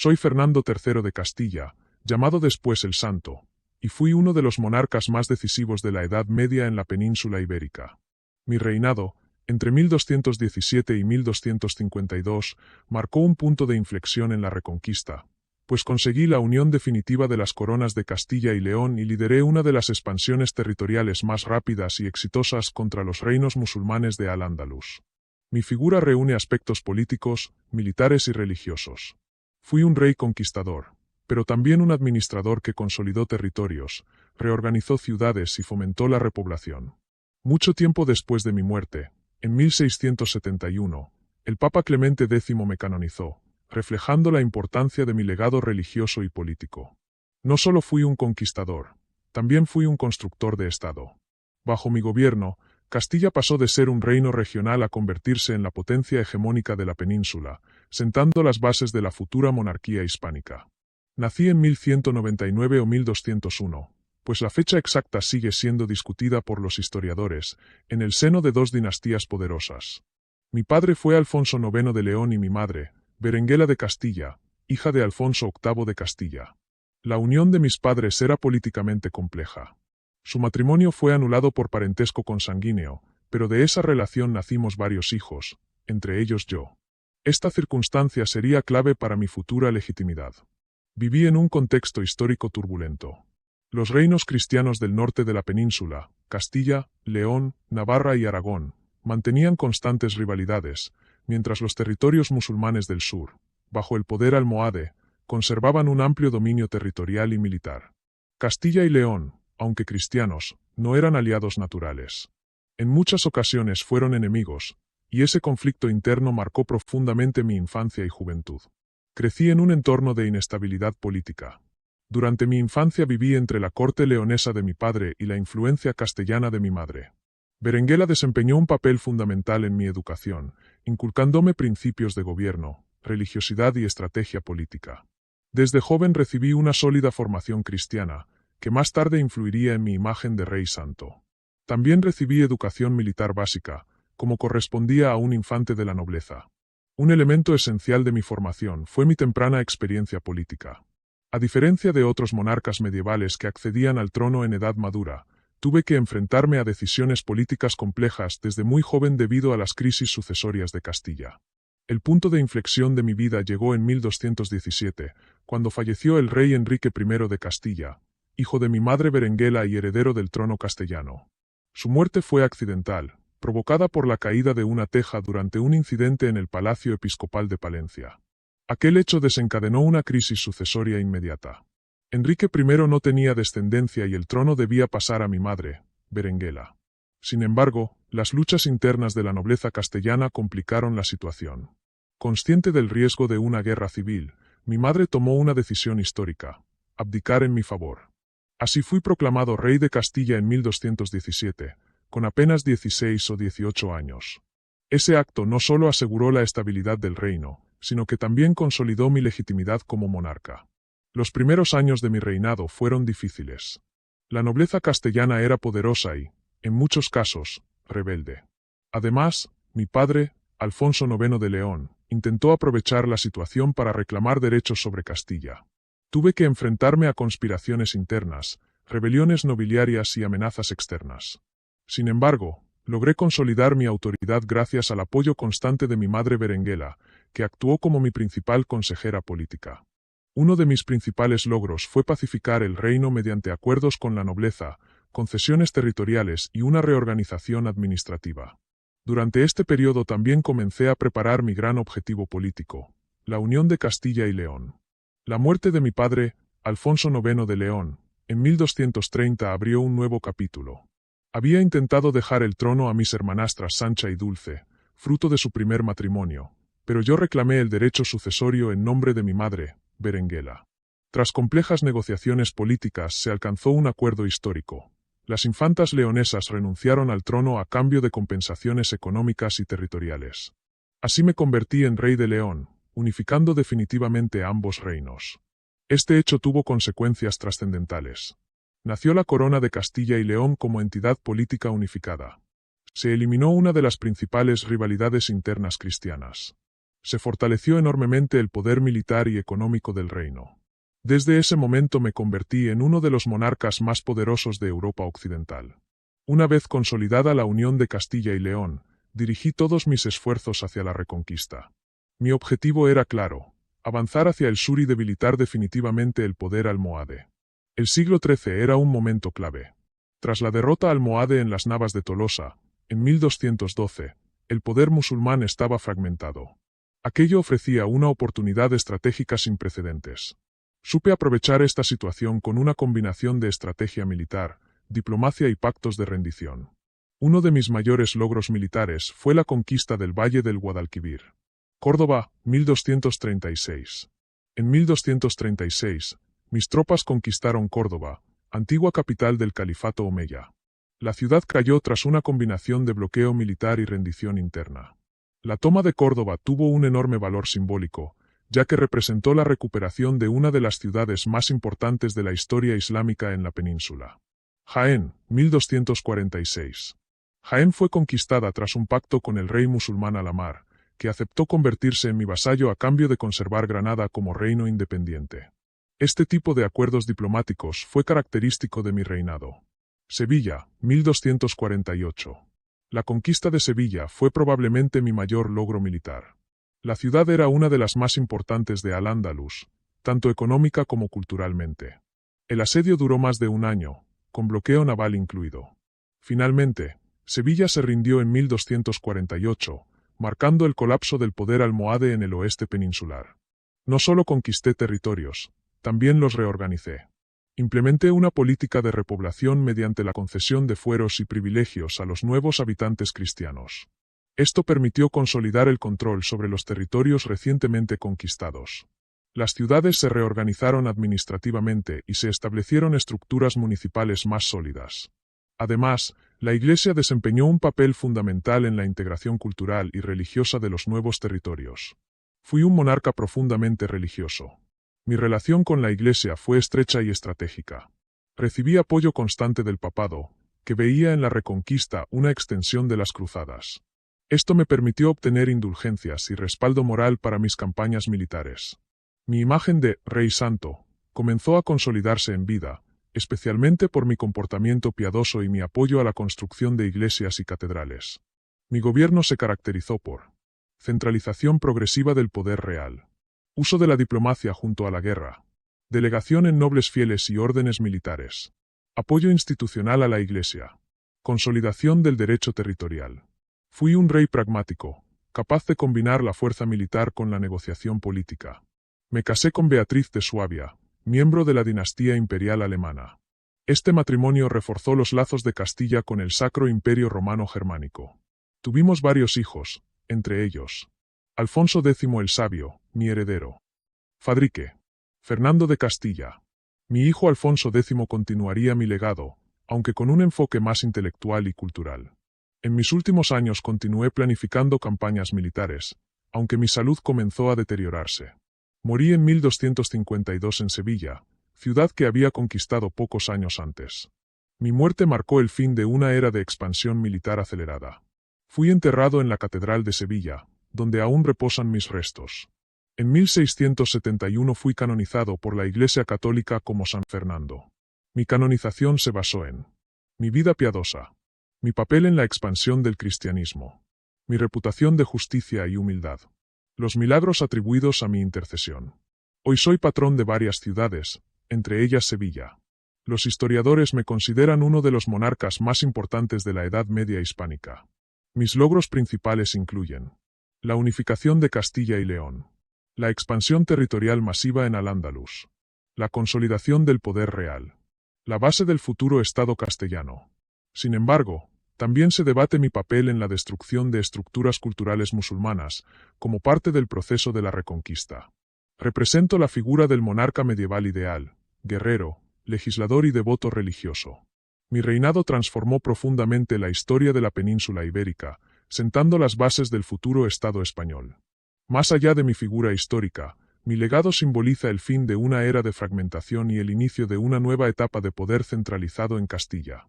Soy Fernando III de Castilla, llamado después el Santo, y fui uno de los monarcas más decisivos de la Edad Media en la península ibérica. Mi reinado, entre 1217 y 1252, marcó un punto de inflexión en la Reconquista, pues conseguí la unión definitiva de las coronas de Castilla y León y lideré una de las expansiones territoriales más rápidas y exitosas contra los reinos musulmanes de Al-Ándalus. Mi figura reúne aspectos políticos, militares y religiosos. Fui un rey conquistador, pero también un administrador que consolidó territorios, reorganizó ciudades y fomentó la repoblación. Mucho tiempo después de mi muerte, en 1671, el Papa Clemente X me canonizó, reflejando la importancia de mi legado religioso y político. No solo fui un conquistador, también fui un constructor de Estado. Bajo mi gobierno, Castilla pasó de ser un reino regional a convertirse en la potencia hegemónica de la península, sentando las bases de la futura monarquía hispánica. Nací en 1199 o 1201, pues la fecha exacta sigue siendo discutida por los historiadores, en el seno de dos dinastías poderosas. Mi padre fue Alfonso IX de León y mi madre, Berenguela de Castilla, hija de Alfonso VIII de Castilla. La unión de mis padres era políticamente compleja. Su matrimonio fue anulado por parentesco consanguíneo, pero de esa relación nacimos varios hijos, entre ellos yo. Esta circunstancia sería clave para mi futura legitimidad. Viví en un contexto histórico turbulento. Los reinos cristianos del norte de la península, Castilla, León, Navarra y Aragón, mantenían constantes rivalidades, mientras los territorios musulmanes del sur, bajo el poder almohade, conservaban un amplio dominio territorial y militar. Castilla y León, aunque cristianos, no eran aliados naturales. En muchas ocasiones fueron enemigos, y ese conflicto interno marcó profundamente mi infancia y juventud. Crecí en un entorno de inestabilidad política. Durante mi infancia viví entre la corte leonesa de mi padre y la influencia castellana de mi madre. Berenguela desempeñó un papel fundamental en mi educación, inculcándome principios de gobierno, religiosidad y estrategia política. Desde joven recibí una sólida formación cristiana, que más tarde influiría en mi imagen de rey santo. También recibí educación militar básica, como correspondía a un infante de la nobleza. Un elemento esencial de mi formación fue mi temprana experiencia política. A diferencia de otros monarcas medievales que accedían al trono en edad madura, tuve que enfrentarme a decisiones políticas complejas desde muy joven debido a las crisis sucesorias de Castilla. El punto de inflexión de mi vida llegó en 1217, cuando falleció el rey Enrique I de Castilla, hijo de mi madre Berenguela y heredero del trono castellano. Su muerte fue accidental, provocada por la caída de una teja durante un incidente en el Palacio Episcopal de Palencia. Aquel hecho desencadenó una crisis sucesoria inmediata. Enrique I no tenía descendencia y el trono debía pasar a mi madre, Berenguela. Sin embargo, las luchas internas de la nobleza castellana complicaron la situación. Consciente del riesgo de una guerra civil, mi madre tomó una decisión histórica: abdicar en mi favor. Así fui proclamado rey de Castilla en 1217, con apenas 16 o 18 años. Ese acto no solo aseguró la estabilidad del reino, sino que también consolidó mi legitimidad como monarca. Los primeros años de mi reinado fueron difíciles. La nobleza castellana era poderosa y, en muchos casos, rebelde. Además, mi padre, Alfonso IX de León, intentó aprovechar la situación para reclamar derechos sobre Castilla. Tuve que enfrentarme a conspiraciones internas, rebeliones nobiliarias y amenazas externas. Sin embargo, logré consolidar mi autoridad gracias al apoyo constante de mi madre Berenguela, que actuó como mi principal consejera política. Uno de mis principales logros fue pacificar el reino mediante acuerdos con la nobleza, concesiones territoriales y una reorganización administrativa. Durante este periodo también comencé a preparar mi gran objetivo político: la unión de Castilla y León. La muerte de mi padre, Alfonso IX de León, en 1230 abrió un nuevo capítulo. Había intentado dejar el trono a mis hermanastras Sancha y Dulce, fruto de su primer matrimonio, pero yo reclamé el derecho sucesorio en nombre de mi madre, Berenguela. Tras complejas negociaciones políticas se alcanzó un acuerdo histórico. Las infantas leonesas renunciaron al trono a cambio de compensaciones económicas y territoriales. Así me convertí en rey de León, unificando definitivamente ambos reinos. Este hecho tuvo consecuencias trascendentales. Nació la Corona de Castilla y León como entidad política unificada. Se eliminó una de las principales rivalidades internas cristianas. Se fortaleció enormemente el poder militar y económico del reino. Desde ese momento me convertí en uno de los monarcas más poderosos de Europa occidental. Una vez consolidada la unión de Castilla y León, dirigí todos mis esfuerzos hacia la reconquista. Mi objetivo era claro: avanzar hacia el sur y debilitar definitivamente el poder almohade. El siglo XIII era un momento clave. Tras la derrota almohade en las Navas de Tolosa, en 1212, el poder musulmán estaba fragmentado. Aquello ofrecía una oportunidad estratégica sin precedentes. Supe aprovechar esta situación con una combinación de estrategia militar, diplomacia y pactos de rendición. Uno de mis mayores logros militares fue la conquista del Valle del Guadalquivir. Córdoba, 1236. En 1236, mis tropas conquistaron Córdoba, antigua capital del califato omeya. La ciudad cayó tras una combinación de bloqueo militar y rendición interna. La toma de Córdoba tuvo un enorme valor simbólico, ya que representó la recuperación de una de las ciudades más importantes de la historia islámica en la península. Jaén, 1246. Jaén fue conquistada tras un pacto con el rey musulmán Alamar, que aceptó convertirse en mi vasallo a cambio de conservar Granada como reino independiente. Este tipo de acuerdos diplomáticos fue característico de mi reinado. Sevilla, 1248. La conquista de Sevilla fue probablemente mi mayor logro militar. La ciudad era una de las más importantes de Al-Ándalus, tanto económica como culturalmente. El asedio duró más de un año, con bloqueo naval incluido. Finalmente, Sevilla se rindió en 1248, marcando el colapso del poder almohade en el oeste peninsular. No solo conquisté territorios, también los reorganicé. Implementé una política de repoblación mediante la concesión de fueros y privilegios a los nuevos habitantes cristianos. Esto permitió consolidar el control sobre los territorios recientemente conquistados. Las ciudades se reorganizaron administrativamente y se establecieron estructuras municipales más sólidas. Además, la Iglesia desempeñó un papel fundamental en la integración cultural y religiosa de los nuevos territorios. Fui un monarca profundamente religioso. Mi relación con la Iglesia fue estrecha y estratégica. Recibí apoyo constante del papado, que veía en la reconquista una extensión de las cruzadas. Esto me permitió obtener indulgencias y respaldo moral para mis campañas militares. Mi imagen de Rey Santo comenzó a consolidarse en vida, especialmente por mi comportamiento piadoso y mi apoyo a la construcción de iglesias y catedrales. Mi gobierno se caracterizó por centralización progresiva del poder real, uso de la diplomacia junto a la guerra, delegación en nobles fieles y órdenes militares, apoyo institucional a la Iglesia, consolidación del derecho territorial. Fui un rey pragmático, capaz de combinar la fuerza militar con la negociación política. Me casé con Beatriz de Suabia, miembro de la dinastía imperial alemana. Este matrimonio reforzó los lazos de Castilla con el Sacro Imperio Romano Germánico. Tuvimos varios hijos, entre ellos Alfonso X el Sabio, mi heredero. Fadrique. Fernando de Castilla. Mi hijo Alfonso X continuaría mi legado, aunque con un enfoque más intelectual y cultural. En mis últimos años continué planificando campañas militares, aunque mi salud comenzó a deteriorarse. Morí en 1252 en Sevilla, ciudad que había conquistado pocos años antes. Mi muerte marcó el fin de una era de expansión militar acelerada. Fui enterrado en la Catedral de Sevilla, donde aún reposan mis restos. En 1671 fui canonizado por la Iglesia Católica como San Fernando. Mi canonización se basó en mi vida piadosa, mi papel en la expansión del cristianismo, mi reputación de justicia y humildad, los milagros atribuidos a mi intercesión. Hoy soy patrón de varias ciudades, entre ellas Sevilla. Los historiadores me consideran uno de los monarcas más importantes de la Edad Media hispánica. Mis logros principales incluyen la unificación de Castilla y León, la expansión territorial masiva en Al-Ándalus, la consolidación del poder real, la base del futuro Estado castellano. Sin embargo, también se debate mi papel en la destrucción de estructuras culturales musulmanas, como parte del proceso de la reconquista. Represento la figura del monarca medieval ideal, guerrero, legislador y devoto religioso. Mi reinado transformó profundamente la historia de la península ibérica, sentando las bases del futuro Estado español. Más allá de mi figura histórica, mi legado simboliza el fin de una era de fragmentación y el inicio de una nueva etapa de poder centralizado en Castilla.